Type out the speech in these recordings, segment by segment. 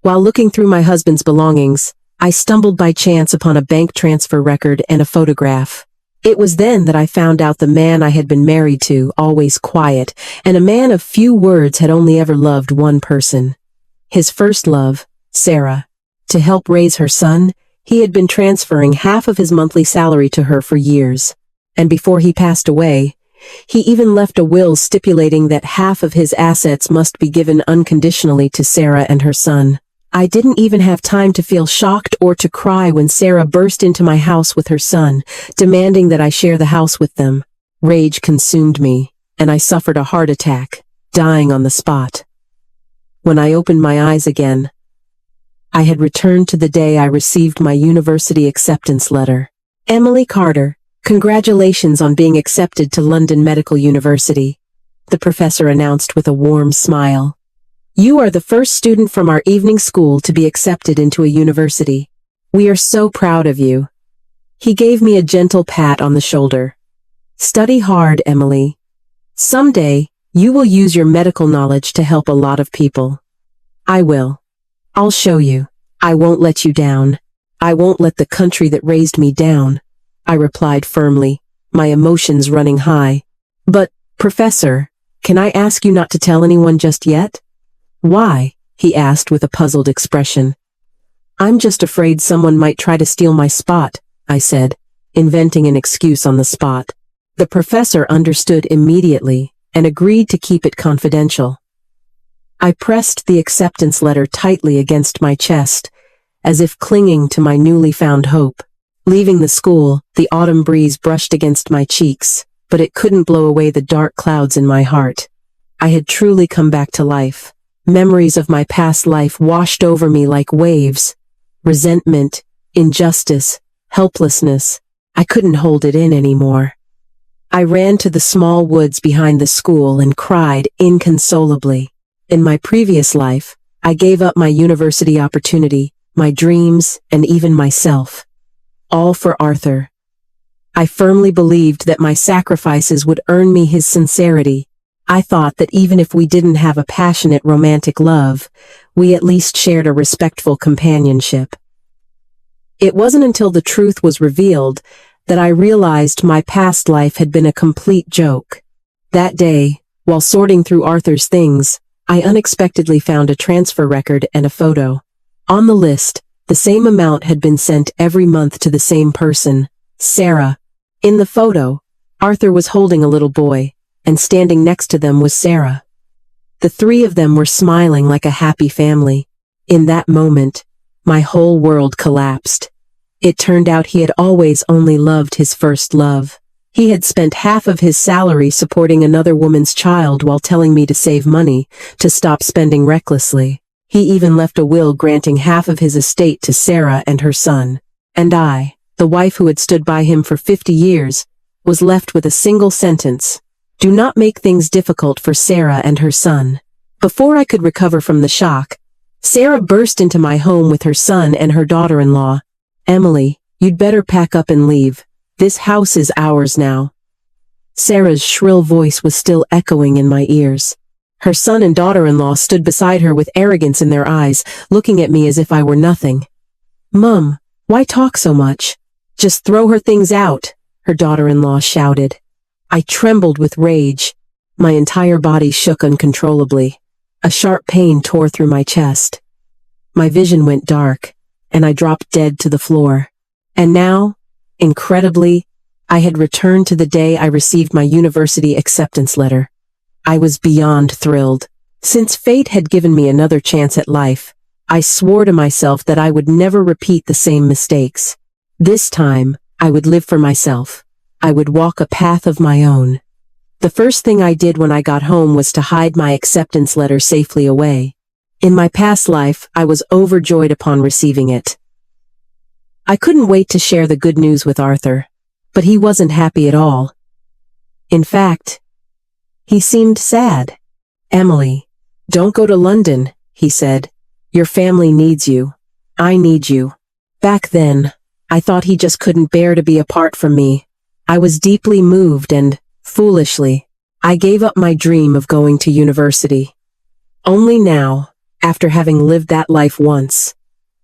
While looking through my husband's belongings, I stumbled by chance upon a bank transfer record and a photograph. It was then that I found out the man I had been married to, always quiet, and a man of few words, had only ever loved one person. His first love, Sarah. To help raise her son, he had been transferring half of his monthly salary to her for years. And before he passed away, he even left a will stipulating that half of his assets must be given unconditionally to Sarah and her son. I didn't even have time to feel shocked or to cry when Sarah burst into my house with her son, demanding that I share the house with them. Rage consumed me, and I suffered a heart attack, dying on the spot. When I opened my eyes again, I had returned to the day I received my university acceptance letter. Emily Carter, congratulations on being accepted to London Medical University, the professor announced with a warm smile. You are the first student from our evening school to be accepted into a university. We are so proud of you. He gave me a gentle pat on the shoulder. Study hard, Emily. Someday, you will use your medical knowledge to help a lot of people. I will. I'll show you. I won't let you down. I won't let the country that raised me down, I replied firmly, my emotions running high. But, Professor, can I ask you not to tell anyone just yet? Why? He asked with a puzzled expression. I'm just afraid someone might try to steal my spot, I said, inventing an excuse on the spot. The professor understood immediately and agreed to keep it confidential. I pressed the acceptance letter tightly against my chest, as if clinging to my newly found hope. Leaving the school, the autumn breeze brushed against my cheeks, but it couldn't blow away the dark clouds in my heart. I had truly come back to life. Memories of my past life washed over me like waves. Resentment, injustice, helplessness. I couldn't hold it in anymore. I ran to the small woods behind the school and cried inconsolably. In my previous life, I gave up my university opportunity, my dreams, and even myself. All for Arthur. I firmly believed that my sacrifices would earn me his sincerity. I thought that even if we didn't have a passionate romantic love, we at least shared a respectful companionship. It wasn't until the truth was revealed that I realized my past life had been a complete joke. That day, while sorting through Arthur's things, I unexpectedly found a transfer record and a photo. On the list, the same amount had been sent every month to the same person, Sarah. In the photo, Arthur was holding a little boy, and standing next to them was Sarah. The three of them were smiling like a happy family. In that moment, my whole world collapsed. It turned out he had always only loved his first love. He had spent half of his salary supporting another woman's child while telling me to save money, to stop spending recklessly. He even left a will granting half of his estate to Sarah and her son. And I, the wife who had stood by him for 50 years, was left with a single sentence. Do not make things difficult for Sarah and her son. Before I could recover from the shock, Sarah burst into my home with her son and her daughter-in-law. Emily, you'd better pack up and leave. This house is ours now. Sarah's shrill voice was still echoing in my ears. Her son and daughter-in-law stood beside her with arrogance in their eyes, looking at me as if I were nothing. Mum, why talk so much? Just throw her things out, her daughter-in-law shouted. I trembled with rage. My entire body shook uncontrollably. A sharp pain tore through my chest. My vision went dark, and I dropped dead to the floor. And now, incredibly, I had returned to the day I received my university acceptance letter. I was beyond thrilled. Since fate had given me another chance at life, I swore to myself that I would never repeat the same mistakes. This time, I would live for myself. I would walk a path of my own. The first thing I did when I got home was to hide my acceptance letter safely away. In my past life, I was overjoyed upon receiving it. I couldn't wait to share the good news with Arthur, but he wasn't happy at all. In fact, he seemed sad. Emily, don't go to London, he said. Your family needs you. I need you. Back then, I thought he just couldn't bear to be apart from me. I was deeply moved and, foolishly, I gave up my dream of going to university. Only now, after having lived that life once.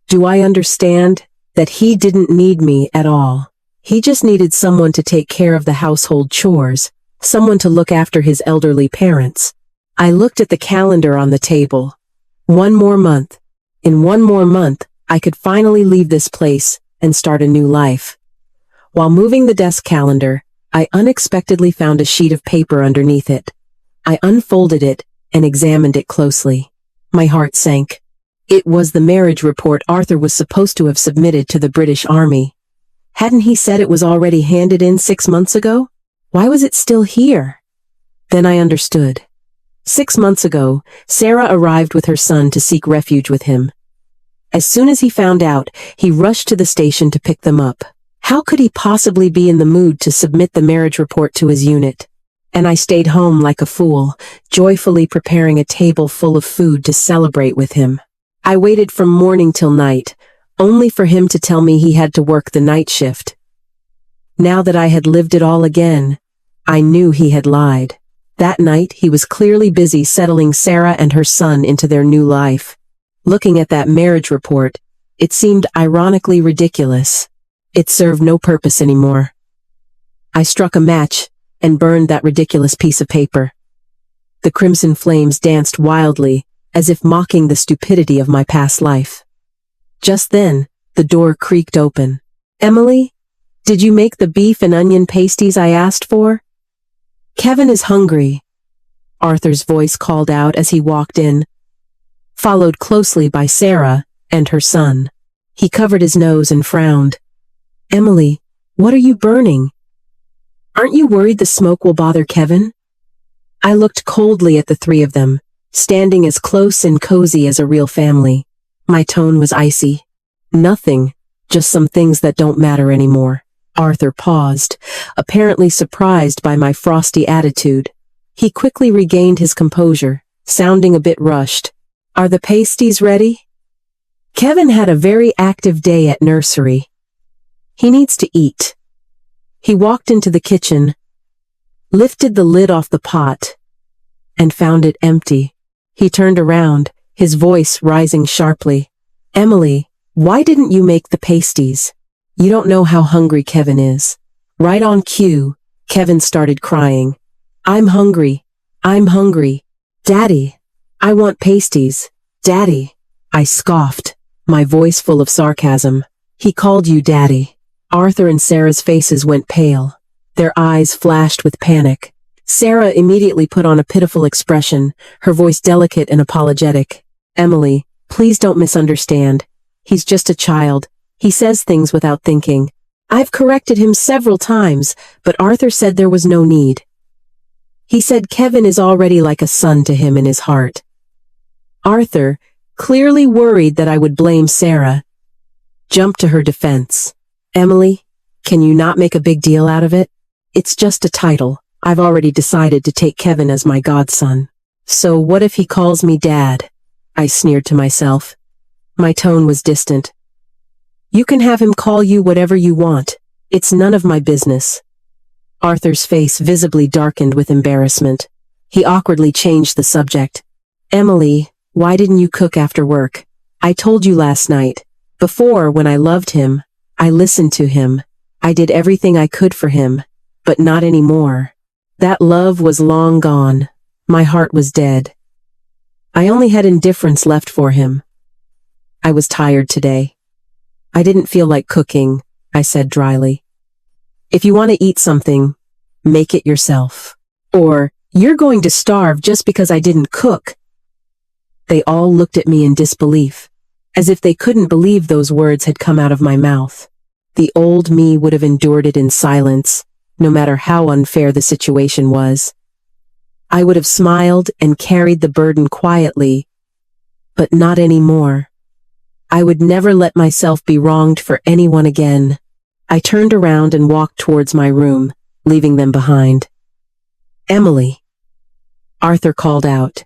Do I understand that he didn't need me at all? He just needed someone to take care of the household chores, someone to look after his elderly parents. I looked at the calendar on the table. 1 more month. In 1 more month, I could finally leave this place and start a new life. While moving the desk calendar, I unexpectedly found a sheet of paper underneath it. I unfolded it and examined it closely. My heart sank. It was the marriage report Arthur was supposed to have submitted to the British Army. Hadn't he said it was already handed in 6 months ago? Why was it still here? Then I understood. 6 months ago, Sarah arrived with her son to seek refuge with him. As soon as he found out, he rushed to the station to pick them up. How could he possibly be in the mood to submit the marriage report to his unit? And I stayed home like a fool, joyfully preparing a table full of food to celebrate with him. I waited from morning till night, only for him to tell me he had to work the night shift. Now that I had lived it all again, I knew he had lied. That night, he was clearly busy settling Sarah and her son into their new life. Looking at that marriage report, it seemed ironically ridiculous. It served no purpose anymore. I struck a match and burned that ridiculous piece of paper. The crimson flames danced wildly, as if mocking the stupidity of my past life. Just then, the door creaked open. "Emily, did you make the beef and onion pasties I asked for?" "Kevin is hungry," Arthur's voice called out as he walked in, followed closely by Sarah and her son. He covered his nose and frowned. "Emily, what are you burning? Aren't you worried the smoke will bother Kevin?" I looked coldly at the three of them, standing as close and cozy as a real family. My tone was icy. "Nothing, just some things that don't matter anymore." Arthur paused, apparently surprised by my frosty attitude. He quickly regained his composure, sounding a bit rushed. "Are the pasties ready?" "Kevin had a very active day at nursery. He needs to eat." He walked into the kitchen, lifted the lid off the pot, and found it empty. He turned around, his voice rising sharply. "Emily, why didn't you make the pasties? You don't know how hungry Kevin is." Right on cue, Kevin started crying. I'm hungry. Daddy, I want pasties. Daddy." I scoffed, my voice full of sarcasm. "He called you Daddy." Arthur and Sarah's faces went pale. Their eyes flashed with panic. Sarah immediately put on a pitiful expression, her voice delicate and apologetic. "Emily, please don't misunderstand. He's just a child. He says things without thinking. I've corrected him several times, but Arthur said there was no need. He said Kevin is already like a son to him in his heart." Arthur, clearly worried that I would blame Sarah, jumped to her defense. "Emily, can you not make a big deal out of it? It's just a title. I've already decided to take Kevin as my godson. So what if he calls me Dad?" I sneered to myself. My tone was distant. "You can have him call you whatever you want. It's none of my business." Arthur's face visibly darkened with embarrassment. He awkwardly changed the subject. "Emily, why didn't you cook after work? I told you last night. Before, when I loved him, I listened to him. I did everything I could for him, but not anymore. That love was long gone. My heart was dead. I only had indifference left for him. I was tired today. I didn't feel like cooking," I said dryly. "If you want to eat something, make it yourself. Or, you're going to starve just because I didn't cook." They all looked at me in disbelief, as if they couldn't believe those words had come out of my mouth. The old me would have endured it in silence, no matter how unfair the situation was. I would have smiled and carried the burden quietly, but not anymore. I would never let myself be wronged for anyone again. I turned around and walked towards my room, leaving them behind. "Emily," Arthur called out.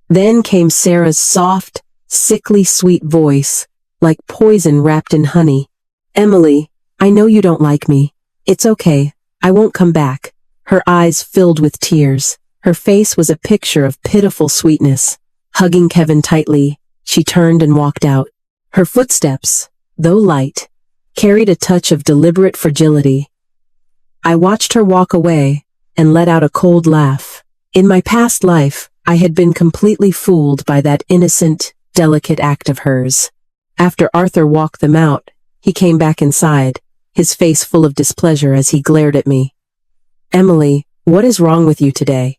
Then came Sarah's soft, sickly sweet voice, like poison wrapped in honey. "Emily, I know you don't like me. It's okay, I won't come back." Her eyes filled with tears. Her face was a picture of pitiful sweetness. Hugging Kevin tightly, she turned and walked out. Her footsteps, though light, carried a touch of deliberate fragility. I watched her walk away and let out a cold laugh. In my past life, I had been completely fooled by that innocent, delicate act of hers. After Arthur walked them out, he came back inside, his face full of displeasure as he glared at me. "Emily, what is wrong with you today?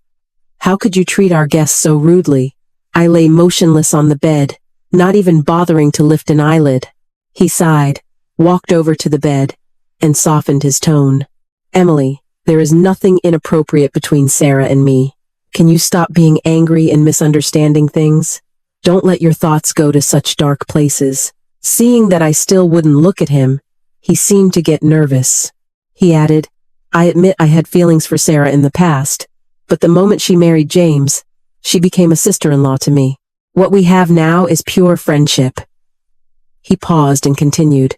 How could you treat our guests so rudely?" I lay motionless on the bed, not even bothering to lift an eyelid. He sighed, walked over to the bed, and softened his tone. "Emily, there is nothing inappropriate between Sarah and me. Can you stop being angry and misunderstanding things? Don't let your thoughts go to such dark places." Seeing that I still wouldn't look at him, he seemed to get nervous. He added, "I admit I had feelings for Sarah in the past, but the moment she married James, she became a sister-in-law to me. What we have now is pure friendship." He paused and continued,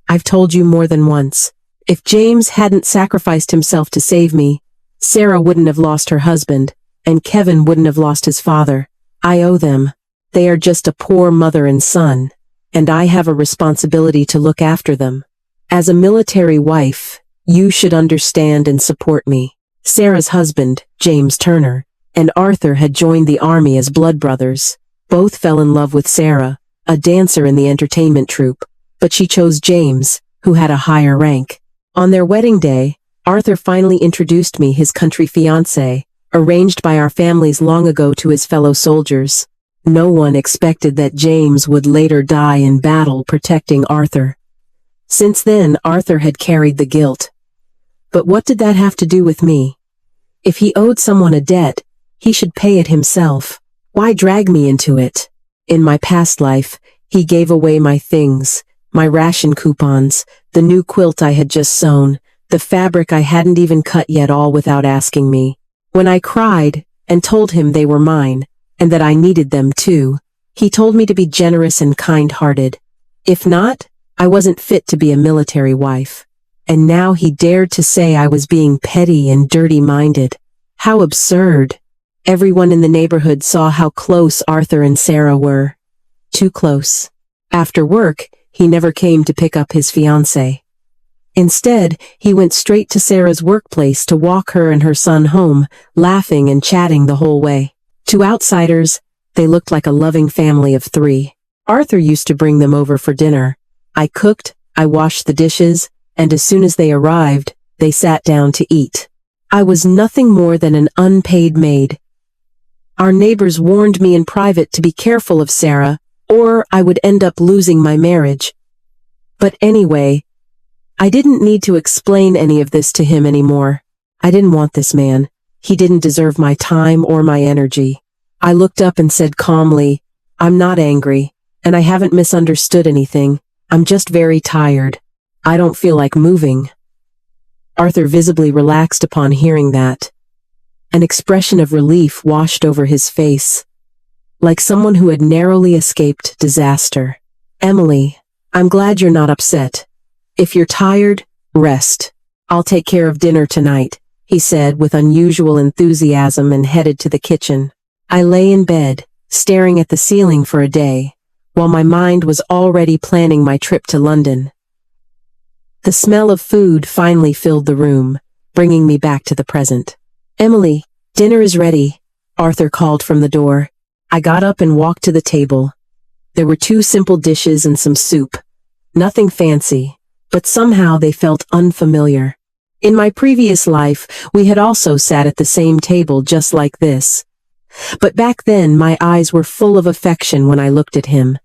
"I've told you more than once. If James hadn't sacrificed himself to save me, Sarah wouldn't have lost her husband, and Kevin wouldn't have lost his father. I owe them. They are just a poor mother and son, and I have a responsibility to look after them. As a military wife, you should understand and support me." Sarah's husband, James Turner, and Arthur had joined the army as blood brothers. Both fell in love with Sarah, a dancer in the entertainment troupe, but she chose James, who had a higher rank. On their wedding day, Arthur finally introduced me his country fiancé, arranged by our families long ago to his fellow soldiers. No one expected that James would later die in battle protecting Arthur. Since then, Arthur had carried the guilt. But what did that have to do with me? If he owed someone a debt, he should pay it himself. Why drag me into it? In my past life, he gave away my things, my ration coupons, the new quilt I had just sewn, the fabric I hadn't even cut yet, all without asking me. When I cried and told him they were mine, and that I needed them too, he told me to be generous and kind-hearted. If not, I wasn't fit to be a military wife. And now he dared to say I was being petty and dirty-minded. How absurd. Everyone in the neighborhood saw how close Arthur and Sarah were. Too close. After work, he never came to pick up his fiancée. Instead, he went straight to Sarah's workplace to walk her and her son home, laughing and chatting the whole way. To outsiders, they looked like a loving family of three. Arthur used to bring them over for dinner. I cooked, I washed the dishes, and as soon as they arrived, they sat down to eat. I was nothing more than an unpaid maid. Our neighbors warned me in private to be careful of Sarah, or I would end up losing my marriage. But anyway, I didn't need to explain any of this to him anymore. I didn't want this man. He didn't deserve my time or my energy. I looked up and said calmly, "I'm not angry, and I haven't misunderstood anything. I'm just very tired. I don't feel like moving." Arthur visibly relaxed upon hearing that. An expression of relief washed over his face, like someone who had narrowly escaped disaster. "Emily, I'm glad you're not upset. If you're tired, rest. I'll take care of dinner tonight," he said with unusual enthusiasm and headed to the kitchen. I lay in bed, staring at the ceiling for a day, while my mind was already planning my trip to London. The smell of food finally filled the room, bringing me back to the present. "Emily, dinner is ready," Arthur called from the door. I got up and walked to the table. There were 2 simple dishes and some soup. Nothing fancy, but somehow they felt unfamiliar. In my previous life, we had also sat at the same table just like this. But back then, my eyes were full of affection when I looked at him.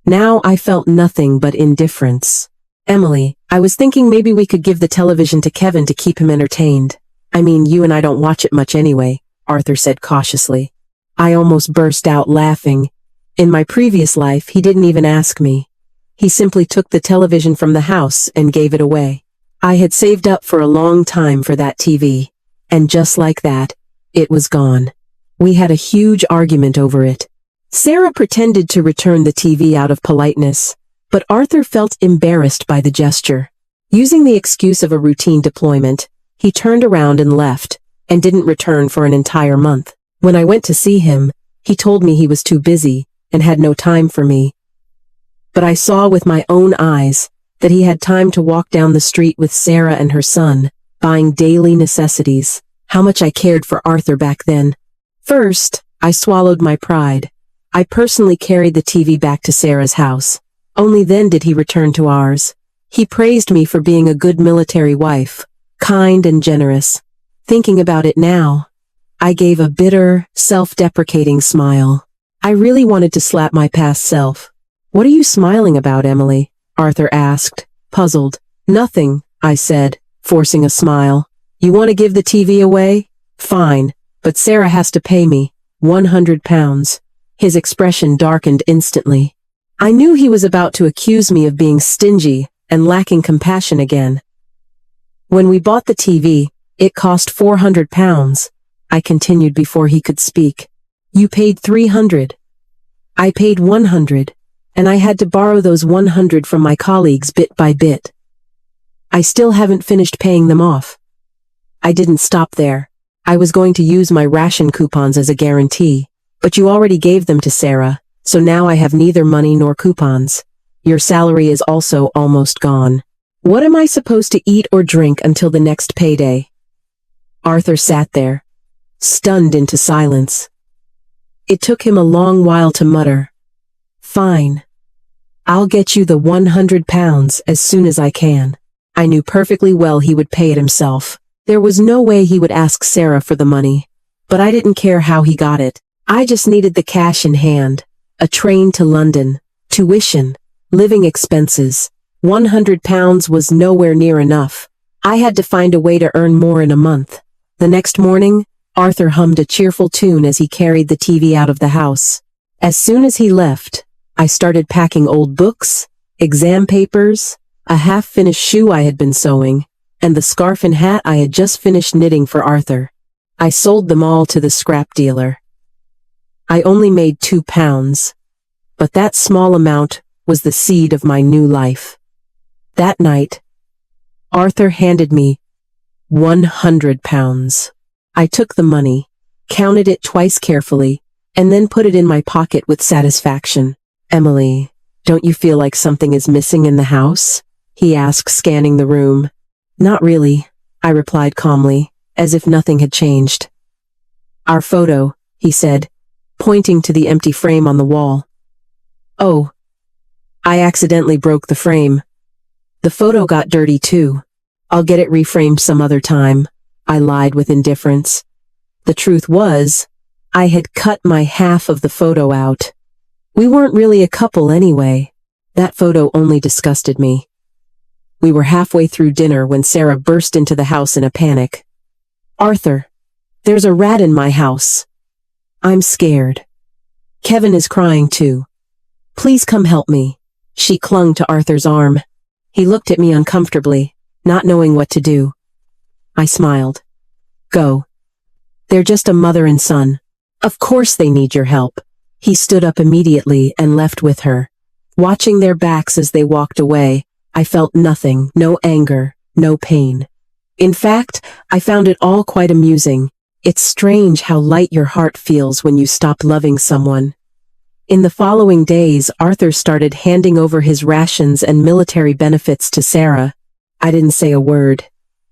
Now I felt nothing but indifference. "Emily, I was thinking maybe we could give the television to Kevin to keep him entertained. I mean, you and I don't watch it much anyway," Arthur said cautiously. I almost burst out laughing. In my previous life, he didn't even ask me. He simply took the television from the house and gave it away. I had saved up for a long time for that TV, and just like that, it was gone. We had a huge argument over it. Sarah pretended to return the TV out of politeness, but Arthur felt embarrassed by the gesture. Using the excuse of a routine deployment, he turned around and left, and didn't return for an entire month. When I went to see him, He told me he was too busy and had no time for me. But I saw with my own eyes that he had time to walk down the street with Sarah and her son, buying daily necessities. How much I cared for Arthur back then. First, I swallowed my pride. I personally carried the TV back to Sarah's house. Only then did he return to ours. He praised me for being a good military wife, kind and generous. Thinking about it now, I gave a bitter, self-deprecating smile. I really wanted to slap my past self. "What are you smiling about, Emily?" Arthur asked, puzzled. "Nothing," I said, forcing a smile. "You want to give the TV away? Fine, but Sarah has to pay me £100. His expression darkened instantly. I knew he was about to accuse me of being stingy and lacking compassion again. "When we bought the TV, it cost £400, I continued before he could speak. "You paid 300. I paid 100, and I had to borrow those 100 from my colleagues bit by bit. I still haven't finished paying them off." I didn't stop there. I was going to use my ration coupons as a guarantee, but you already gave them to Sarah, so now I have neither money nor coupons. Your salary is also almost gone. What am I supposed to eat or drink until the next payday? Arthur sat there, stunned into silence. It took him a long while to mutter, "Fine. I'll get you the £100 as soon as I can." I knew perfectly well he would pay it himself. There was no way he would ask Sarah for the money. But I didn't care how he got it. I just needed the cash in hand. A train to London, tuition, living expenses. £100 was nowhere near enough. I had to find a way to earn more in a month. The next morning, Arthur hummed a cheerful tune as he carried the TV out of the house. As soon as he left, I started packing old books, exam papers, a half-finished shoe I had been sewing, and the scarf and hat I had just finished knitting for Arthur. I sold them all to the scrap dealer. I only made £2, but that small amount was the seed of my new life. That night, Arthur handed me £100. I took the money, counted it twice carefully, and then put it in my pocket with satisfaction. "Emily, don't you feel like something is missing in the house?" he asked, scanning the room. "Not really," I replied calmly, as if nothing had changed. "Our photo," he said, pointing to the empty frame on the wall. "Oh, I accidentally broke the frame. The photo got dirty too. I'll get it reframed some other time," I lied with indifference. The truth was, I had cut my half of the photo out. We weren't really a couple anyway. That photo only disgusted me. We were halfway through dinner when Sarah burst into the house in a panic. "Arthur, there's a rat in my house. I'm scared. Kevin is crying too. Please come help me." She clung to Arthur's arm. He looked at me uncomfortably, not knowing what to do. I smiled. "Go. They're just a mother and son. Of course they need your help." He stood up immediately and left with her. Watching their backs as they walked away, I felt nothing, no anger, no pain. In fact, I found it all quite amusing. It's strange how light your heart feels when you stop loving someone. In the following days, Arthur started handing over his rations and military benefits to Sarah. I didn't say a word.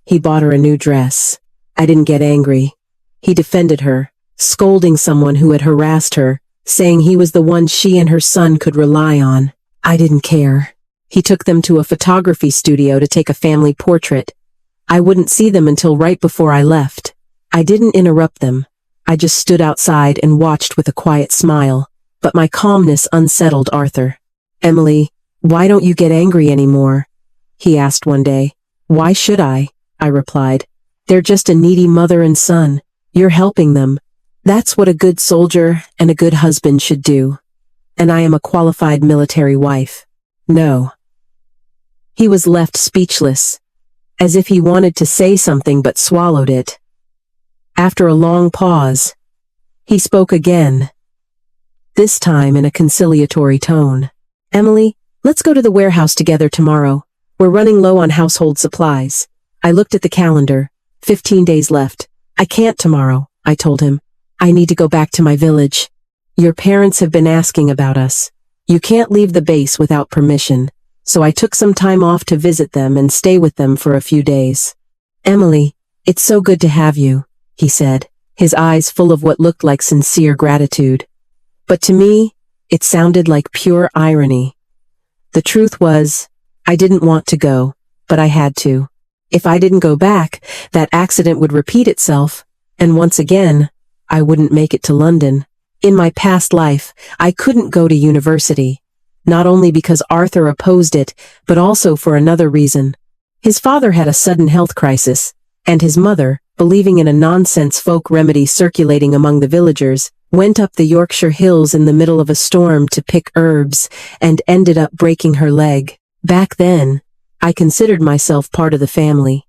He bought her a new dress. I didn't get angry. He defended her, scolding someone who had harassed her, saying he was the one she and her son could rely on. I didn't care. He took them to a photography studio to take a family portrait. I wouldn't see them until right before I left. I didn't interrupt them. I just stood outside and watched with a quiet smile, but my calmness unsettled Arthur. "Emily, why don't you get angry anymore?" he asked one day. "Why should I?" I replied. "They're just a needy mother and son. You're helping them. That's what a good soldier and a good husband should do. And I am a qualified military wife." "No." He was left speechless, as if he wanted to say something but swallowed it. After a long pause, he spoke again, this time in a conciliatory tone. "Emily, let's go to the warehouse together tomorrow. We're running low on household supplies." I looked at the calendar. 15 days left. "I can't tomorrow," I told him. "I need to go back to my village." Your parents have been asking about us. You can't leave the base without permission, so I took some time off to visit them and stay with them for a few days. Emily, it's so good to have you, he said, his eyes full of what looked like sincere gratitude. But to me, it sounded like pure irony. The truth was, I didn't want to go, but I had to. If I didn't go back, that accident would repeat itself, and once again, I wouldn't make it to London. In my past life, I couldn't go to university, not only because Arthur opposed it, but also for another reason. His father had a sudden health crisis, and his mother, believing in a nonsense folk remedy circulating among the villagers, went up the Yorkshire hills in the middle of a storm to pick herbs and ended up breaking her leg. Back then, I considered myself part of the family.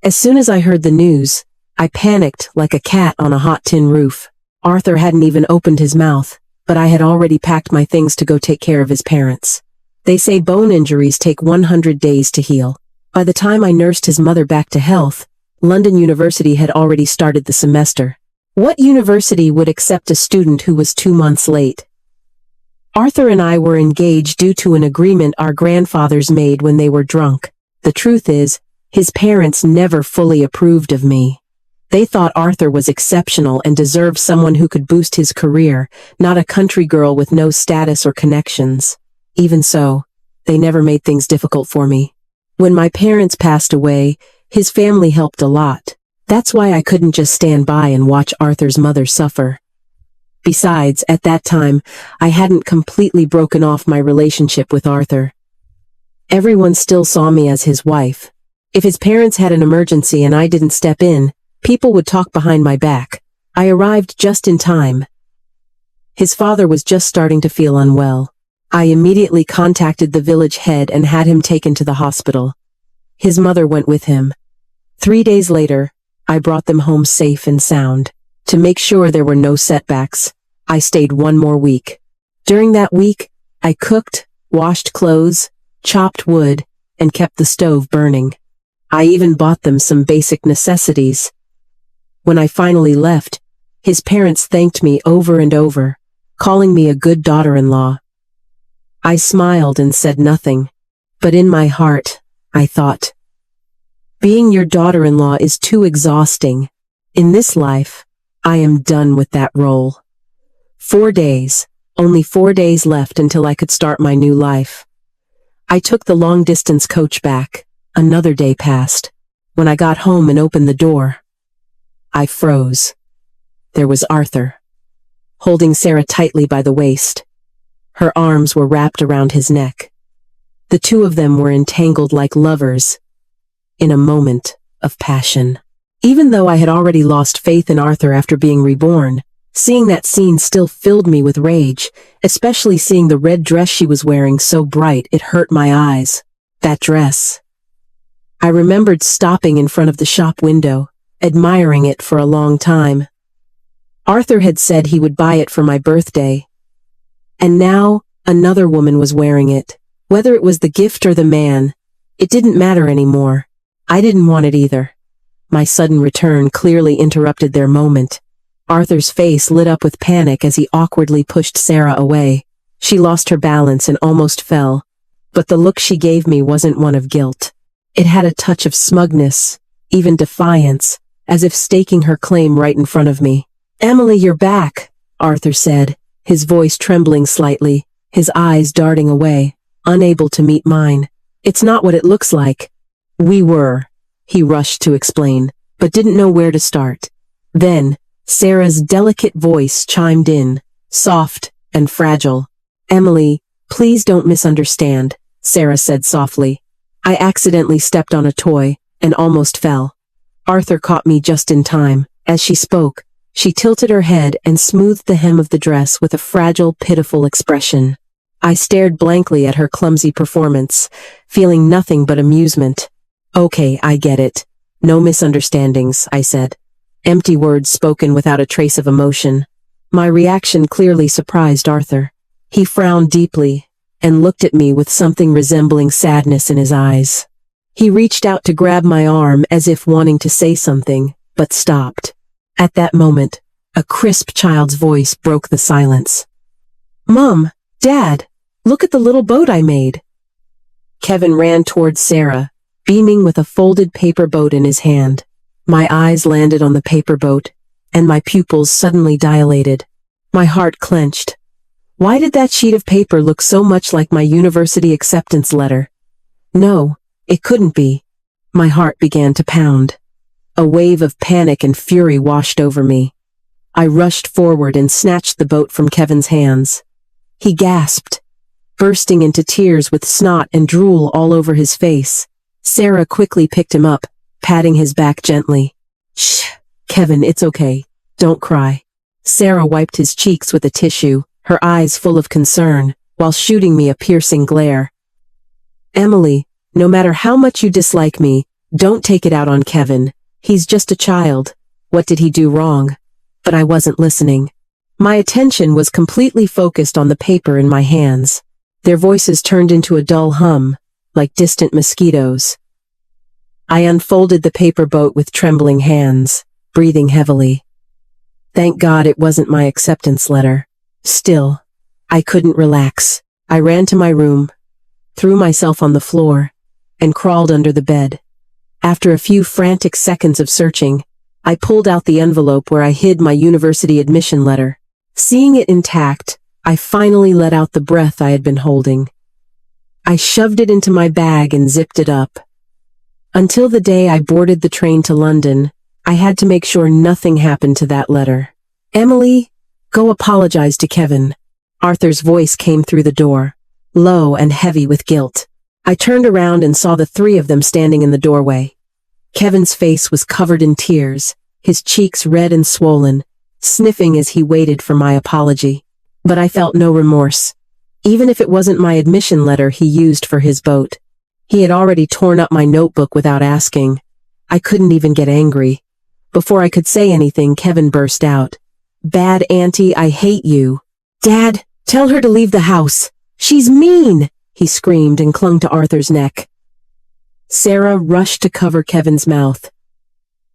As soon as I heard the news, I panicked like a cat on a hot tin roof. Arthur hadn't even opened his mouth, but I had already packed my things to go take care of his parents. They say bone injuries take 100 days to heal. By the time I nursed his mother back to health, London University had already started the semester. What university would accept a student who was 2 months late? Arthur and I were engaged due to an agreement our grandfathers made when they were drunk. The truth is, his parents never fully approved of me. They thought Arthur was exceptional and deserved someone who could boost his career, not a country girl with no status or connections. Even so, they never made things difficult for me. When my parents passed away, his family helped a lot. That's why I couldn't just stand by and watch Arthur's mother suffer. Besides, at that time, I hadn't completely broken off my relationship with Arthur. Everyone still saw me as his wife. If his parents had an emergency and I didn't step in, people would talk behind my back. I arrived just in time. His father was just starting to feel unwell. I immediately contacted the village head and had him taken to the hospital. His mother went with him. 3 days later, I brought them home safe and sound. To make sure there were no setbacks, I stayed 1 more week. During that week, I cooked, washed clothes, chopped wood, and kept the stove burning. I even bought them some basic necessities. When I finally left, his parents thanked me over and over, calling me a good daughter-in-law. I smiled and said nothing, but in my heart, I thought, being your daughter-in-law is too exhausting. In this life, I am done with that role. 4 days, only 4 days left until I could start my new life. I took the long-distance coach back. Another day passed. When I got home and opened the door, I froze. There was Arthur, holding Sarah tightly by the waist. Her arms were wrapped around his neck. The two of them were entangled like lovers, in a moment of passion. Even though I had already lost faith in Arthur after being reborn, seeing that scene still filled me with rage, especially seeing the red dress she was wearing so bright it hurt my eyes. That dress. I remembered stopping in front of the shop window, admiring it for a long time. Arthur had said he would buy it for my birthday. And now, another woman was wearing it. Whether it was the gift or the man, it didn't matter anymore. I didn't want it either. My sudden return clearly interrupted their moment. Arthur's face lit up with panic as he awkwardly pushed Sarah away. She lost her balance and almost fell. But the look she gave me wasn't one of guilt. It had a touch of smugness, even defiance, as if staking her claim right in front of me. "Emily, you're back," Arthur said, his voice trembling slightly, his eyes darting away, unable to meet mine. "It's not what it looks like." "We were," he rushed to explain, but didn't know where to start. Then, Sarah's delicate voice chimed in, soft and fragile. "Emily, please don't misunderstand," Sarah said softly. "I accidentally stepped on a toy and almost fell." Arthur caught me just in time. As she spoke, she tilted her head and smoothed the hem of the dress with a fragile, pitiful expression. I stared blankly at her clumsy performance, feeling nothing but amusement. "Okay, I get it. No misunderstandings," I said. Empty words spoken without a trace of emotion. My reaction clearly surprised Arthur. He frowned deeply and looked at me with something resembling sadness in his eyes. He reached out to grab my arm as if wanting to say something, but stopped. At that moment, A crisp child's voice broke the silence. "Mom, Dad, look at the little boat I made." Kevin ran towards Sarah, beaming with a folded paper boat in his hand. My eyes landed on the paper boat, and my pupils suddenly dilated. My heart clenched. Why did that sheet of paper look so much like my university acceptance letter? No, it couldn't be. My heart began to pound. A wave of panic and fury washed over me. I rushed forward and snatched the boat from Kevin's hands. He gasped, bursting into tears with snot and drool all over his face. Sarah quickly picked him up, patting his back gently. "Shh, Kevin, it's okay. Don't cry." Sarah wiped his cheeks with a tissue, her eyes full of concern, while shooting me a piercing glare. "Emily, no matter how much you dislike me, don't take it out on Kevin. He's just a child. What did he do wrong?" But I wasn't listening. My attention was completely focused on the paper in my hands. Their voices turned into a dull hum, like distant mosquitoes. I unfolded the paper boat with trembling hands, breathing heavily. Thank God it wasn't my acceptance letter. Still, I couldn't relax. I ran to my room, threw myself on the floor, and crawled under the bed. After a few frantic seconds of searching, I pulled out the envelope where I hid my university admission letter. Seeing it intact, I finally let out the breath I had been holding. I shoved it into my bag and zipped it up. Until the day I boarded the train to London, I had to make sure nothing happened to that letter. "Emily, go apologize to Kevin." Arthur's voice came through the door, low and heavy with guilt. I turned around and saw the three of them standing in the doorway. Kevin's face was covered in tears, his cheeks red and swollen, sniffing as he waited for my apology. But I felt no remorse. Even if it wasn't my admission letter he used for his boat. He had already torn up my notebook without asking. I couldn't even get angry. Before I could say anything, Kevin burst out. "Bad auntie, I hate you." "Dad, tell her to leave the house. She's mean," he screamed and clung to Arthur's neck. Sarah rushed to cover Kevin's mouth.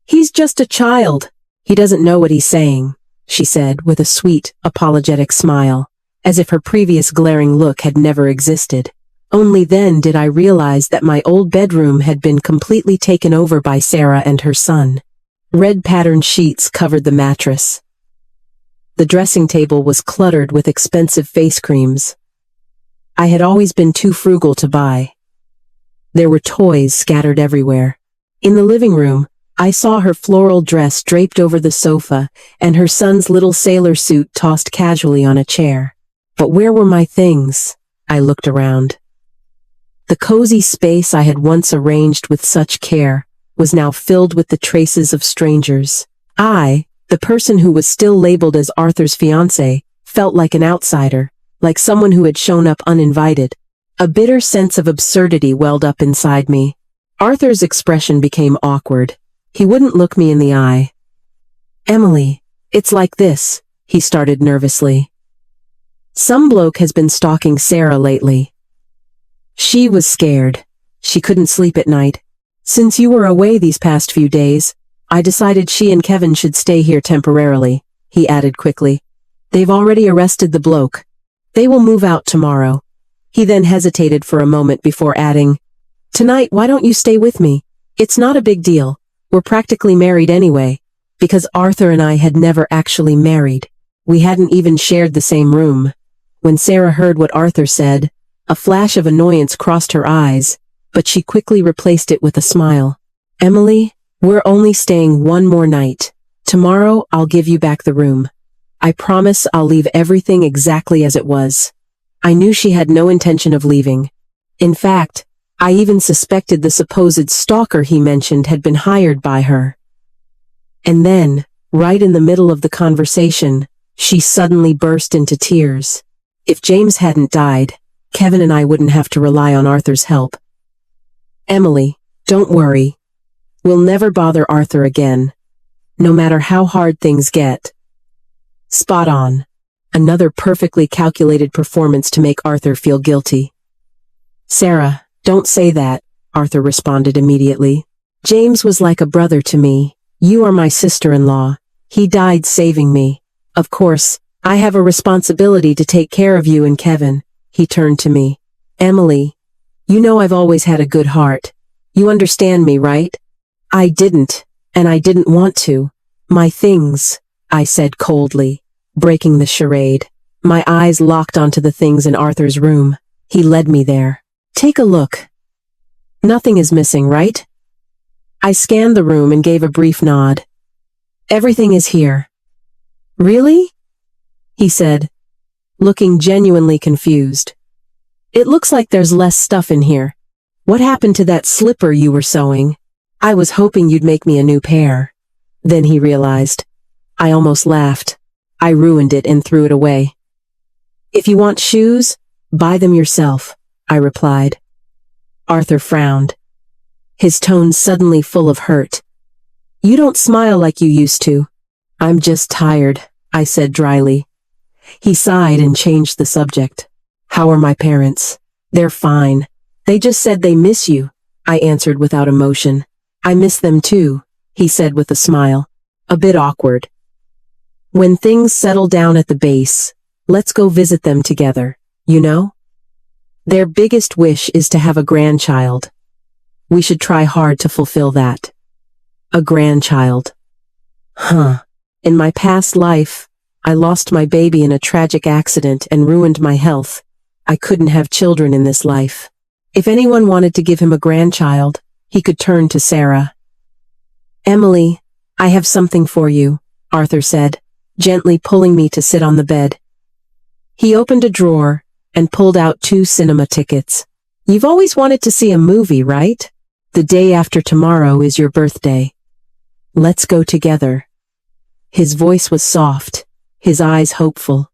"He's just a child. He doesn't know what he's saying," she said with a sweet, apologetic smile, as if her previous glaring look had never existed. Only then did I realize that my old bedroom had been completely taken over by Sarah and her son. Red patterned sheets covered the mattress. The dressing table was cluttered with expensive face creams. I had always been too frugal to buy. There were toys scattered everywhere. In the living room, I saw her floral dress draped over the sofa and her son's little sailor suit tossed casually on a chair. But where were my things? I looked around. The cozy space I had once arranged with such care was now filled with the traces of strangers. I, the person who was still labeled as Arthur's fiancé, felt like an outsider, like someone who had shown up uninvited. A bitter sense of absurdity welled up inside me. Arthur's expression became awkward. He wouldn't look me in the eye. "Emily, it's like this," he started nervously. "Some bloke has been stalking Sarah lately." She was scared. She couldn't sleep at night. "Since you were away these past few days, I decided she and Kevin should stay here temporarily," he added quickly. "They've already arrested the bloke. They will move out tomorrow." He then hesitated for a moment before adding, "Tonight, why don't you stay with me? It's not a big deal. We're practically married anyway," because Arthur and I had never actually married. We hadn't even shared the same room. When Sarah heard what Arthur said, a flash of annoyance crossed her eyes, but she quickly replaced it with a smile. "Emily, we're only staying one more night. Tomorrow, I'll give you back the room. I promise I'll leave everything exactly as it was." I knew she had no intention of leaving. In fact, I even suspected the supposed stalker he mentioned had been hired by her. And then, right in the middle of the conversation, she suddenly burst into tears. If James hadn't died, Kevin and I wouldn't have to rely on Arthur's help. "Emily, don't worry. We'll never bother Arthur again, no matter how hard things get." Spot on. Another perfectly calculated performance to make Arthur feel guilty. "Sarah, don't say that," Arthur responded immediately. "James was like a brother to me. You are my sister-in-law. He died saving me. Of course, I have a responsibility to take care of you and Kevin. He turned to me. Emily, you know I've always had a good heart. You understand me, right? I didn't, and I didn't want to. My things, I said coldly, breaking the charade. My eyes locked onto the things in Arthur's room. He led me there. Take a look. Nothing is missing, right? I scanned the room and gave a brief nod. Everything is here. Really? He said, looking genuinely confused. It looks like there's less stuff in here. What happened to that slipper you were sewing? I was hoping you'd make me a new pair. Then he realized. I almost laughed. I ruined it and threw it away. If you want shoes, buy them yourself, I replied. Arthur frowned, his tone suddenly full of hurt. You don't smile like you used to. I'm just tired, I said dryly. He sighed and changed the subject. How are my parents? They're fine. They just said they miss you, I answered without emotion. I miss them too, he said with a smile. A bit awkward. When things settle down at the base, let's go visit them together, you know? Their biggest wish is to have a grandchild. We should try hard to fulfill that. A grandchild. Huh. In my past life, I lost my baby in a tragic accident and ruined my health. I couldn't have children in this life. If anyone wanted to give him a grandchild, he could turn to Sarah. Emily, I have something for you, Arthur said, gently pulling me to sit on the bed. He opened a drawer and pulled out 2 cinema tickets. You've always wanted to see a movie, right? The day after tomorrow is your birthday. Let's go together. His voice was soft, his eyes hopeful,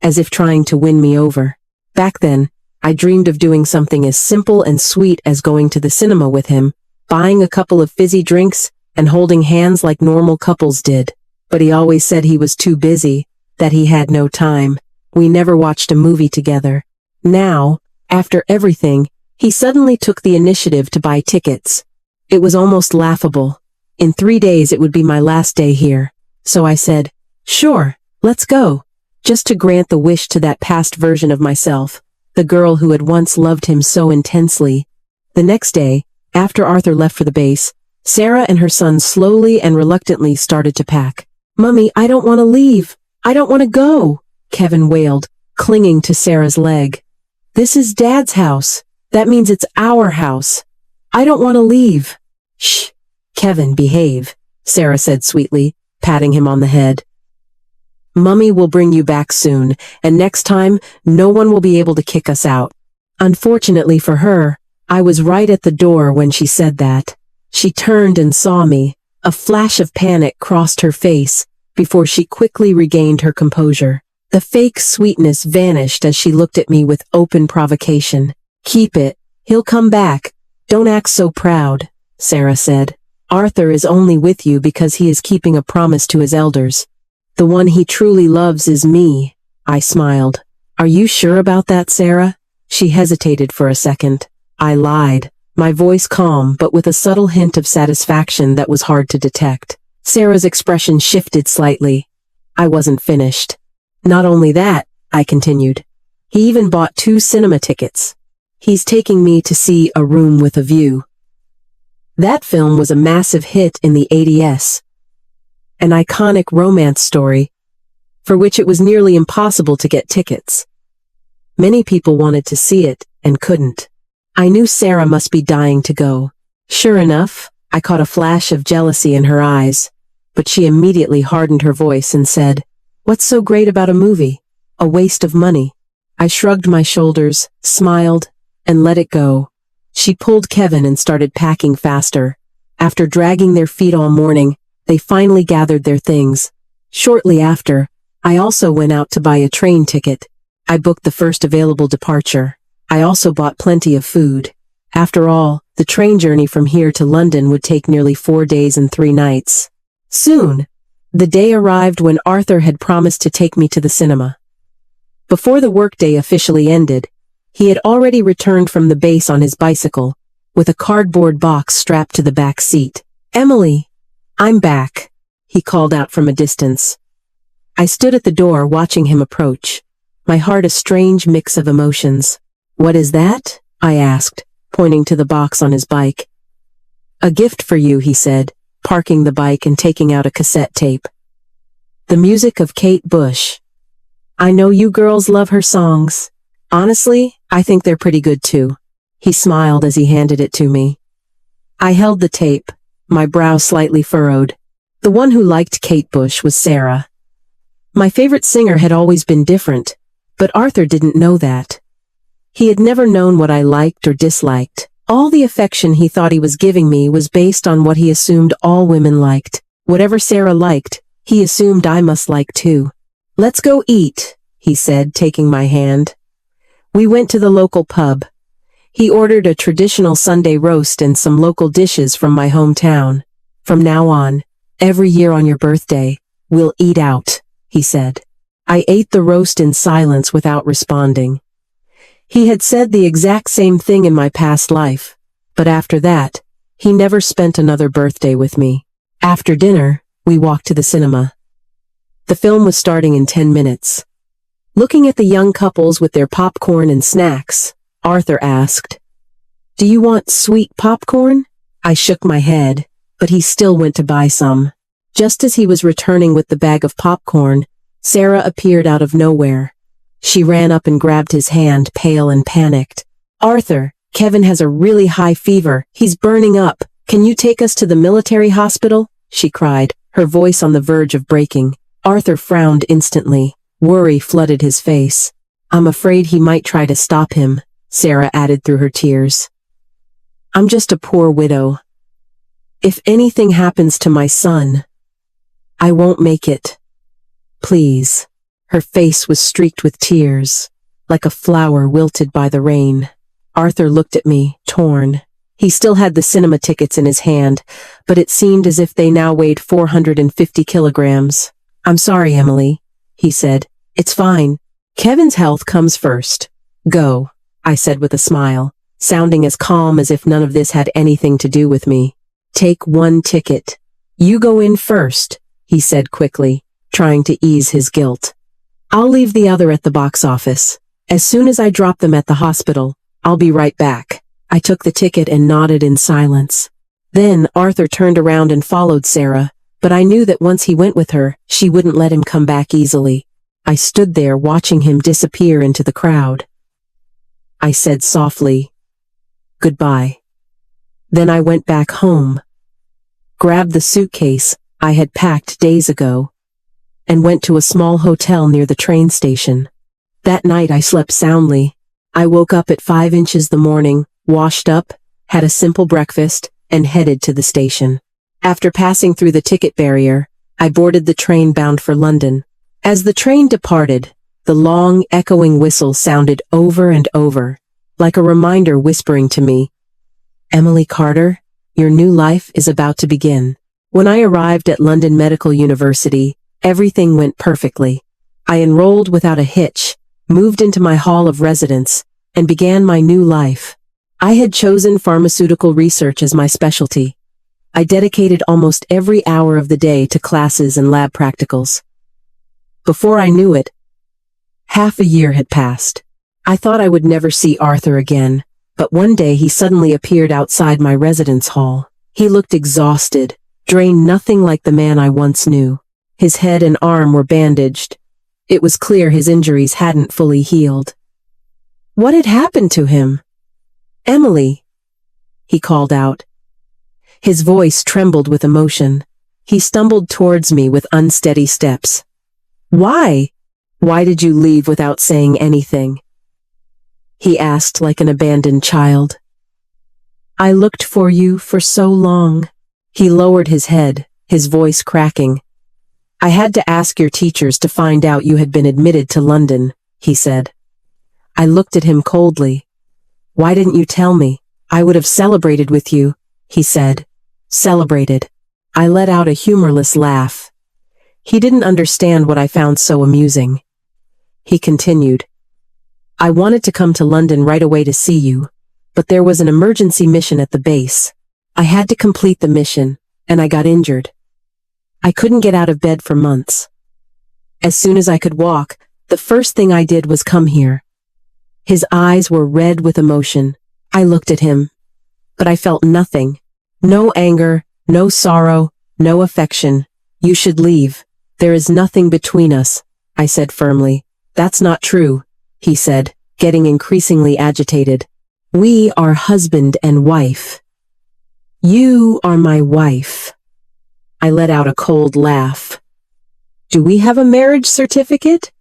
as if trying to win me over. Back then, I dreamed of doing something as simple and sweet as going to the cinema with him, buying a couple of fizzy drinks, and holding hands like normal couples did. But he always said he was too busy, that he had no time. We never watched a movie together. Now, after everything, he suddenly took the initiative to buy tickets. It was almost laughable. In 3 days it would be my last day here. So I said, sure, let's go. Just to grant the wish to that past version of myself, the girl who had once loved him so intensely. The next day, after Arthur left for the base, Sarah and her son slowly and reluctantly started to pack. Mummy, I don't want to leave. I don't want to go, Kevin wailed, clinging to Sarah's leg. This is Dad's house. That means it's our house. I don't want to leave. Shh, Kevin, behave, Sarah said sweetly, patting him on the head. Mummy will bring you back soon, and next time, no one will be able to kick us out. Unfortunately for her, I was right at the door when she said that. She turned and saw me. A flash of panic crossed her face, before she quickly regained her composure. The fake sweetness vanished as she looked at me with open provocation. Keep it. He'll come back. Don't act so proud, Sarah said. Arthur is only with you because he is keeping a promise to his elders. The one he truly loves is me, I smiled. Are you sure about that, Sarah? She hesitated for a second. I lied, my voice calm but with a subtle hint of satisfaction that was hard to detect. Sarah's expression shifted slightly. I wasn't finished. Not only that, I continued. He even bought 2 cinema tickets. He's taking me to see A Room with a View. That film was a massive hit in the 80s. An iconic romance story, for which it was nearly impossible to get tickets. Many people wanted to see it, and couldn't. I knew Sarah must be dying to go. Sure enough, I caught a flash of jealousy in her eyes, but she immediately hardened her voice and said, What's so great about a movie? A waste of money. I shrugged my shoulders, smiled, and let it go. She pulled Kevin and started packing faster. After dragging their feet all morning, they finally gathered their things. Shortly after, I also went out to buy a train ticket. I booked the first available departure. I also bought plenty of food. After all, the train journey from here to London would take nearly 4 days and 3 nights. Soon, the day arrived when Arthur had promised to take me to the cinema. Before the workday officially ended, he had already returned from the base on his bicycle, with a cardboard box strapped to the back seat. Emily, I'm back, he called out from a distance. I stood at the door watching him approach, my heart a strange mix of emotions. "What is that?" I asked, pointing to the box on his bike. "A gift for you," he said, parking the bike and taking out a cassette tape. The music of Kate Bush. "I know you girls love her songs. Honestly, I think they're pretty good too." He smiled as he handed it to me. I held the tape, my brow slightly furrowed. The one who liked Kate Bush was Sarah. My favorite singer had always been different, but Arthur didn't know that. He had never known what I liked or disliked. All the affection he thought he was giving me was based on what he assumed all women liked. Whatever Sarah liked, he assumed I must like too. "Let's go eat," he said, taking my hand. We went to the local pub. He ordered a traditional Sunday roast and some local dishes from my hometown. "From now on, every year on your birthday, we'll eat out," he said. I ate the roast in silence without responding. He had said the exact same thing in my past life, but after that, he never spent another birthday with me. After dinner, we walked to the cinema. The film was starting in 10 minutes. Looking at the young couples with their popcorn and snacks, Arthur asked, "Do you want sweet popcorn?" I shook my head, but he still went to buy some. Just as he was returning with the bag of popcorn, Sarah appeared out of nowhere. She ran up and grabbed his hand, pale and panicked. "Arthur, Kevin has a really high fever. He's burning up. Can you take us to the military hospital?" she cried, her voice on the verge of breaking. Arthur frowned instantly. Worry flooded his face. "I'm afraid he might try to stop him," Sarah added through her tears. "I'm just a poor widow. If anything happens to my son, I won't make it. Please." Her face was streaked with tears, like a flower wilted by the rain. Arthur looked at me, torn. He still had the cinema tickets in his hand, but it seemed as if they now weighed 450 kilograms. "I'm sorry, Emily," he said. "It's fine. Kevin's health comes first. Go," I said with a smile, sounding as calm as if none of this had anything to do with me. "Take one ticket. You go in first," he said quickly, trying to ease his guilt. "I'll leave the other at the box office. As soon as I drop them at the hospital, I'll be right back." I took the ticket and nodded in silence. Then Arthur turned around and followed Sarah, but I knew that once he went with her, she wouldn't let him come back easily. I stood there watching him disappear into the crowd. I said softly, "Goodbye." Then I went back home, grabbed the suitcase I had packed days ago, and went to a small hotel near the train station. That night I slept soundly. I woke up at 5 inches the morning, washed up, had a simple breakfast, and headed to the station. After passing through the ticket barrier, I boarded the train bound for London. As the train departed, the long, echoing whistle sounded over and over, like a reminder whispering to me, "Emily Carter, your new life is about to begin." When I arrived at London Medical University, everything went perfectly. I enrolled without a hitch, moved into my hall of residence, and began my new life. I had chosen pharmaceutical research as my specialty. I dedicated almost every hour of the day to classes and lab practicals. Before I knew it, half a year had passed. I thought I would never see Arthur again, but one day he suddenly appeared outside my residence hall. He looked exhausted, drained, nothing like the man I once knew. His head and arm were bandaged. It was clear his injuries hadn't fully healed. What had happened to him? "Emily," he called out. His voice trembled with emotion. He stumbled towards me with unsteady steps. Why did you leave without saying anything?" he asked like an abandoned child. "I looked for you for so long." He lowered his head, his voice cracking. "I had to ask your teachers to find out you had been admitted to London," he said. I looked at him coldly. "Why didn't you tell me? I would have celebrated with you," he said. "Celebrated." I let out a humorless laugh. He didn't understand what I found so amusing. He continued, "I wanted to come to London right away to see you, but there was an emergency mission at the base. I had to complete the mission, and I got injured. I couldn't get out of bed for months. As soon as I could walk, the first thing I did was come here. His eyes were red with emotion. I looked at him, but I felt nothing. No anger, no sorrow, no affection. You should leave. There is nothing between us, I said firmly. That's not true, he said, getting increasingly agitated. We are husband and wife. You are my wife. I let out a cold laugh. Do we have a marriage certificate?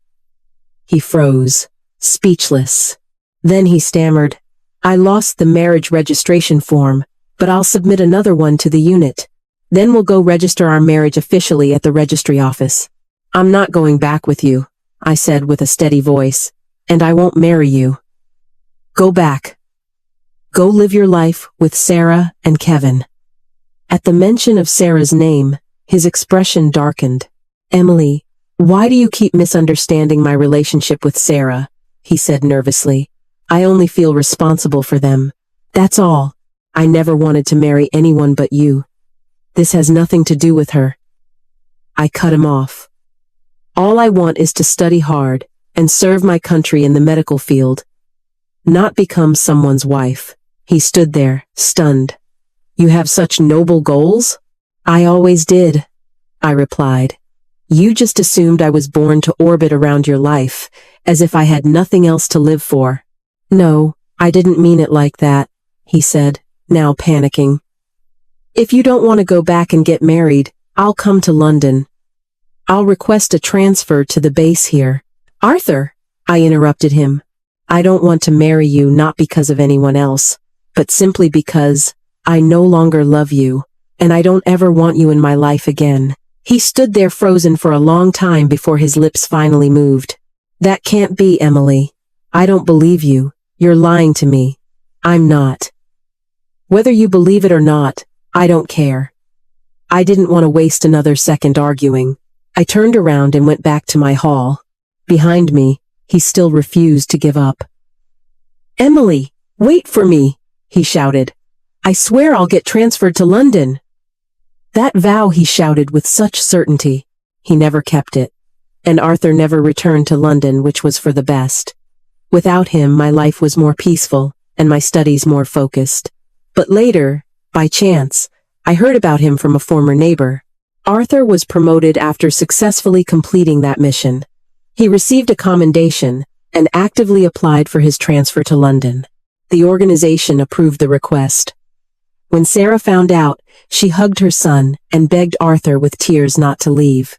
He froze, speechless. Then he stammered, I lost the marriage registration form, but I'll submit another one to the unit. Then we'll go register our marriage officially at the registry office. I'm not going back with you, I said with a steady voice, and I won't marry you. Go back. Go live your life with Sarah and Kevin. At the mention of Sarah's name, his expression darkened. Emily, why do you keep misunderstanding my relationship with Sarah? He said nervously. I only feel responsible for them. That's all. I never wanted to marry anyone but you. This has nothing to do with her. I cut him off. All I want is to study hard and serve my country in the medical field, not become someone's wife. He stood there, stunned. You have such noble goals? I always did, I replied. You just assumed I was born to orbit around your life, as if I had nothing else to live for. No, I didn't mean it like that, he said, now panicking. If you don't want to go back and get married, I'll come to London. I'll request a transfer to the base here. Arthur, I interrupted him. I don't want to marry you not because of anyone else, but simply because I no longer love you, and I don't ever want you in my life again. He stood there frozen for a long time before his lips finally moved. That can't be, Emily. I don't believe you. You're lying to me. I'm not. Whether you believe it or not, I don't care. I didn't want to waste another second arguing. I turned around and went back to my hall. Behind me, he still refused to give up. Emily, wait for me, he shouted. I swear I'll get transferred to London. That vow he shouted with such certainty. He never kept it. And Arthur never returned to London, which was for the best. Without him, my life was more peaceful, and my studies more focused. But later, by chance, I heard about him from a former neighbor. Arthur was promoted after successfully completing that mission. He received a commendation and actively applied for his transfer to London. The organization approved the request. When Sarah found out, she hugged her son and begged Arthur with tears not to leave.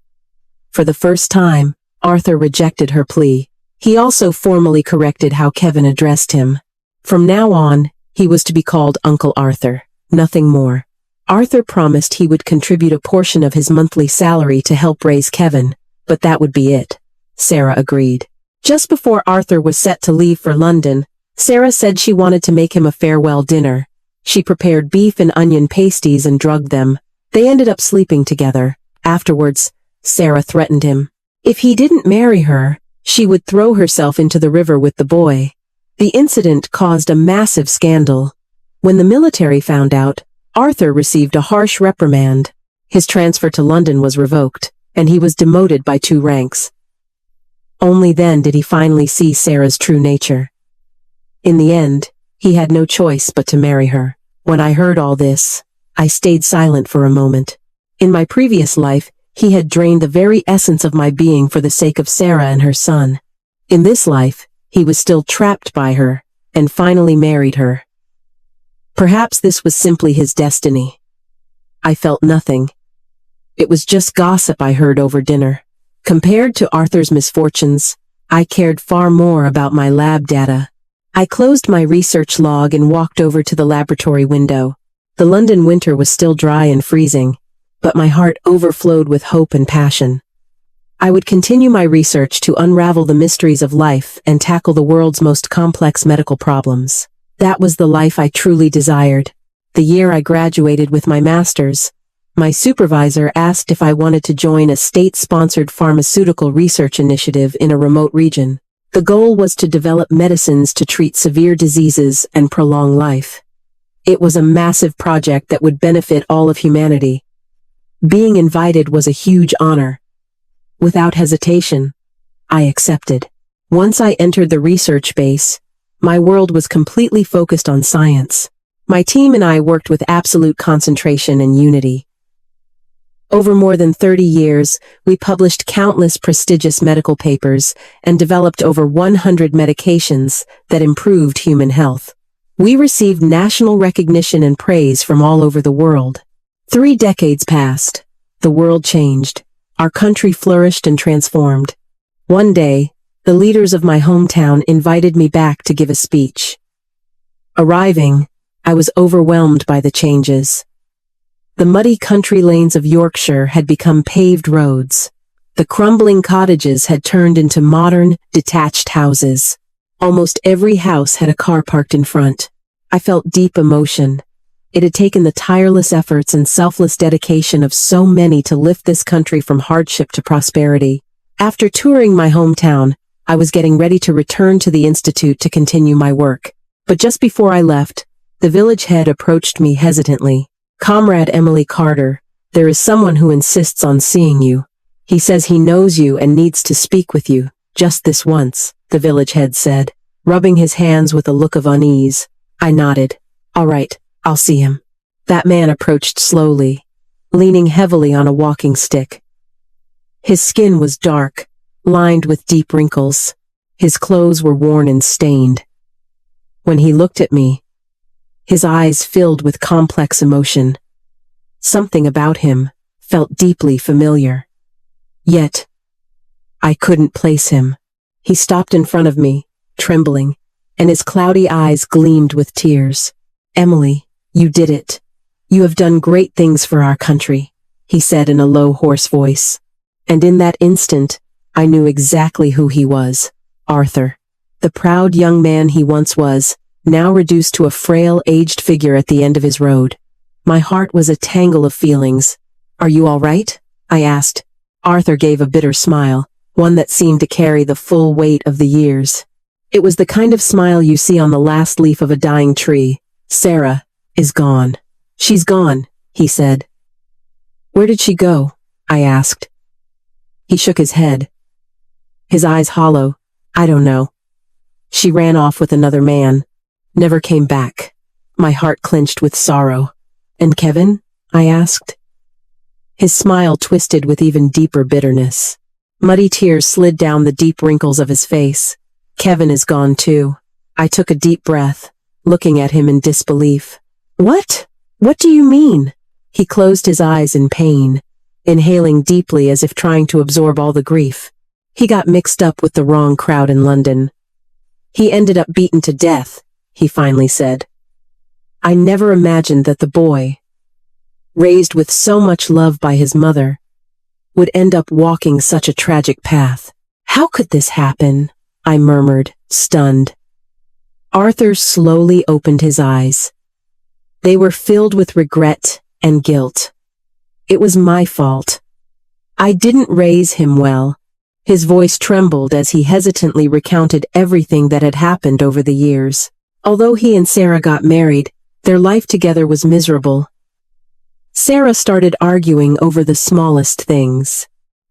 For the first time, Arthur rejected her plea. He also formally corrected how Kevin addressed him. From now on, he was to be called Uncle Arthur, nothing more. Arthur promised he would contribute a portion of his monthly salary to help raise Kevin, but that would be it. Sarah agreed. Just before Arthur was set to leave for London, Sarah said she wanted to make him a farewell dinner. She prepared beef and onion pasties and drugged them. They ended up sleeping together. Afterwards, Sarah threatened him. If he didn't marry her, she would throw herself into the river with the boy. The incident caused a massive scandal. When the military found out, Arthur received a harsh reprimand. His transfer to London was revoked, and he was demoted by 2 ranks. Only then did he finally see Sarah's true nature. In the end, he had no choice but to marry her. When I heard all this, I stayed silent for a moment. In my previous life, he had drained the very essence of my being for the sake of Sarah and her son. In this life, he was still trapped by her, and finally married her. Perhaps this was simply his destiny. I felt nothing. It was just gossip I heard over dinner. Compared to Arthur's misfortunes, I cared far more about my lab data. I closed my research log and walked over to the laboratory window. The London winter was still dry and freezing, but my heart overflowed with hope and passion. I would continue my research to unravel the mysteries of life and tackle the world's most complex medical problems. That was the life I truly desired. The year I graduated with my master's, my supervisor asked if I wanted to join a state-sponsored pharmaceutical research initiative in a remote region. The goal was to develop medicines to treat severe diseases and prolong life. It was a massive project that would benefit all of humanity. Being invited was a huge honor. Without hesitation, I accepted. Once I entered the research base, my world was completely focused on science. My team and I worked with absolute concentration and unity. Over more than 30 years, we published countless prestigious medical papers and developed over 100 medications that improved human health. We received national recognition and praise from all over the world. 3 decades passed. The world changed. Our country flourished and transformed. One day, the leaders of my hometown invited me back to give a speech. Arriving, I was overwhelmed by the changes. The muddy country lanes of Yorkshire had become paved roads. The crumbling cottages had turned into modern, detached houses. Almost every house had a car parked in front. I felt deep emotion. It had taken the tireless efforts and selfless dedication of so many to lift this country from hardship to prosperity. After touring my hometown, I was getting ready to return to the institute to continue my work. But just before I left, the village head approached me hesitantly. "Comrade Emily Carter, there is someone who insists on seeing you. He says he knows you and needs to speak with you, just this once," the village head said, rubbing his hands with a look of unease. I nodded. "All right, I'll see him." That man approached slowly, leaning heavily on a walking stick. His skin was dark, lined with deep wrinkles. His clothes were worn and stained. When he looked at me, his eyes filled with complex emotion. Something about him felt deeply familiar. Yet, I couldn't place him. He stopped in front of me, trembling, and his cloudy eyes gleamed with tears. "Emily, you did it. You have done great things for our country," he said in a low, hoarse voice. And in that instant, I knew exactly who he was. Arthur. The proud young man he once was, now reduced to a frail, aged figure at the end of his road. My heart was a tangle of feelings. "Are you all right?" I asked. Arthur gave a bitter smile, one that seemed to carry the full weight of the years. It was the kind of smile you see on the last leaf of a dying tree. "Sarah is gone." "She's gone," he said. "Where did she go?" I asked. He shook his head, his eyes hollow. "I don't know. She ran off with another man. Never came back." My heart clenched with sorrow. "And Kevin?" I asked. His smile twisted with even deeper bitterness. Muddy tears slid down the deep wrinkles of his face. "Kevin is gone too." I took a deep breath, looking at him in disbelief. "What? What do you mean?" He closed his eyes in pain, inhaling deeply as if trying to absorb all the grief. "He got mixed up with the wrong crowd in London. He ended up beaten to death," he finally said. I never imagined that the boy, raised with so much love by his mother, would end up walking such a tragic path. "How could this happen?" I murmured, stunned. Arthur slowly opened his eyes. They were filled with regret and guilt. "It was my fault. I didn't raise him well." His voice trembled as he hesitantly recounted everything that had happened over the years. Although he and Sarah got married, their life together was miserable. Sarah started arguing over the smallest things.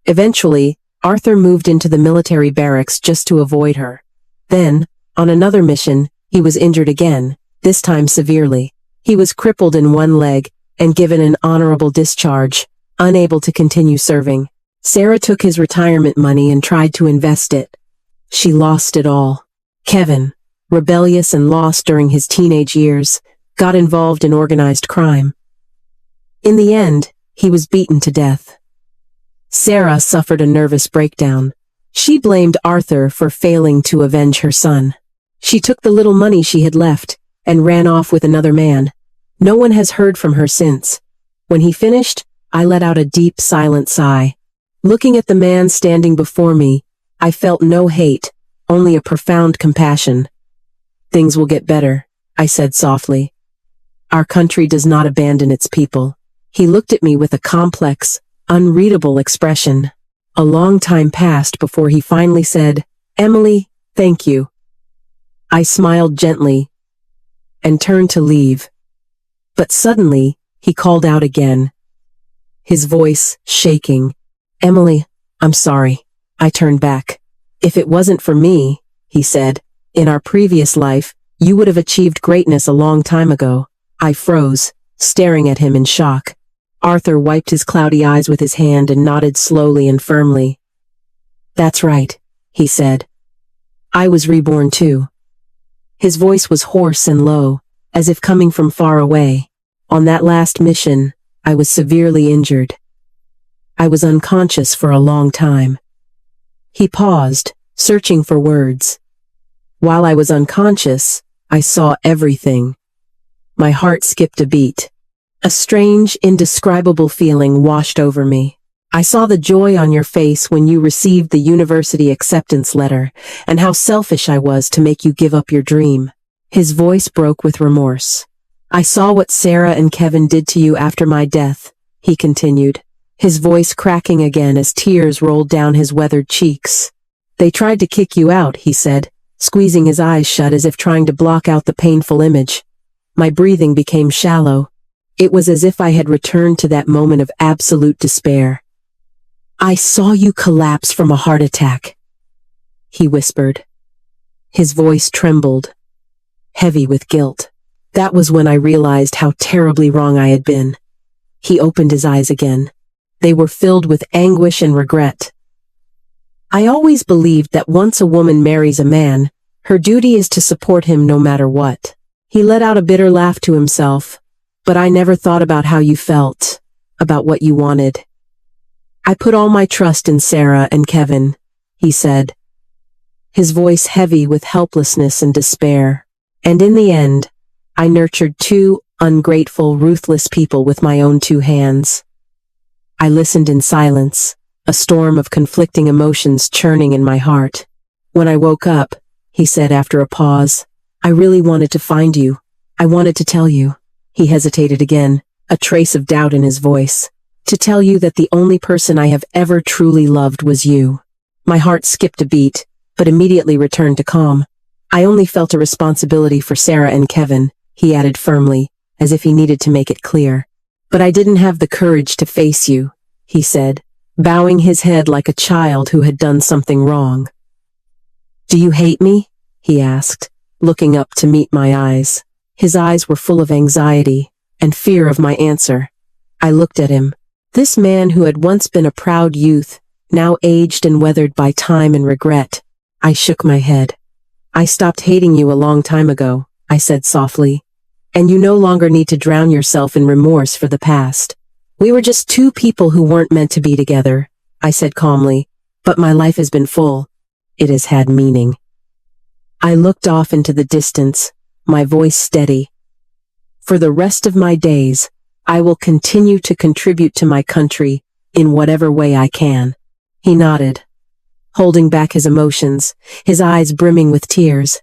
Eventually, Arthur moved into the military barracks just to avoid her. Then, on another mission, he was injured again, this time severely. He was crippled in one leg and given an honorable discharge, unable to continue serving. Sarah took his retirement money and tried to invest it. She lost it all. Kevin, rebellious and lost during his teenage years, got involved in organized crime. In the end, he was beaten to death. Sarah suffered a nervous breakdown. She blamed Arthur for failing to avenge her son. She took the little money she had left and ran off with another man. No one has heard from her since. When he finished, I let out a deep, silent sigh. Looking at the man standing before me, I felt no hate, only a profound compassion. "Things will get better," I said softly. "Our country does not abandon its people." He looked at me with a complex, unreadable expression. A long time passed before he finally said, "Emily, thank you." I smiled gently and turned to leave. But suddenly, he called out again. his voice shaking. "Emily, I'm sorry." I turned back. "If it wasn't for me," he said, "in our previous life, you would have achieved greatness a long time ago." I froze, staring at him in shock. Arthur wiped his cloudy eyes with his hand and nodded slowly and firmly. "That's right," he said. "I was reborn too." His voice was hoarse and low, as if coming from far away. "On that last mission, I was severely injured. I was unconscious for a long time." He paused, searching for words. "While I was unconscious, I saw everything." My heart skipped a beat. A strange, indescribable feeling washed over me. "I saw the joy on your face when you received the university acceptance letter, and how selfish I was to make you give up your dream." His voice broke with remorse. "I saw what Sarah and Kevin did to you after my death," he continued, his voice cracking again as tears rolled down his weathered cheeks. "They tried to kick you out," he said, squeezing his eyes shut as if trying to block out the painful image. My breathing became shallow. It was as if I had returned to that moment of absolute despair. "I saw you collapse from a heart attack," he whispered. His voice trembled, heavy with guilt. That was when I realized how terribly wrong I had been. He opened his eyes again. They were filled with anguish and regret. "I always believed that once a woman marries a man, her duty is to support him no matter what." He let out a bitter laugh to himself. "But I never thought about how you felt, about what you wanted. I put all my trust in Sarah and Kevin," he said, his voice heavy with helplessness and despair. "And in the end, I nurtured two ungrateful, ruthless people with my own two hands." I listened in silence, a storm of conflicting emotions churning in my heart. "When I woke up," he said after a pause, "I really wanted to find you. I wanted to tell you." He hesitated again, a trace of doubt in his voice. "To tell you that the only person I have ever truly loved was you." My heart skipped a beat, but immediately returned to calm. "I only felt a responsibility for Sarah and Kevin," he added firmly, as if he needed to make it clear. "But I didn't have the courage to face you," he said, bowing his head like a child who had done something wrong. "Do you hate me?" he asked, looking up to meet my eyes. His eyes were full of anxiety and fear of my answer. I looked at him. This man who had once been a proud youth, now aged and weathered by time and regret. I shook my head. "I stopped hating you a long time ago," I said softly. "And you no longer need to drown yourself in remorse for the past. We were just two people who weren't meant to be together," I said calmly. "But my life has been full. It has had meaning." I looked off into the distance, my voice steady. "For the rest of my days, I will continue to contribute to my country in whatever way I can." He nodded, holding back his emotions, his eyes brimming with tears.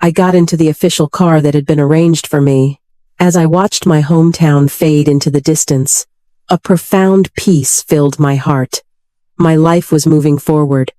I got into the official car that had been arranged for me. As I watched my hometown fade into the distance, a profound peace filled my heart. My life was moving forward,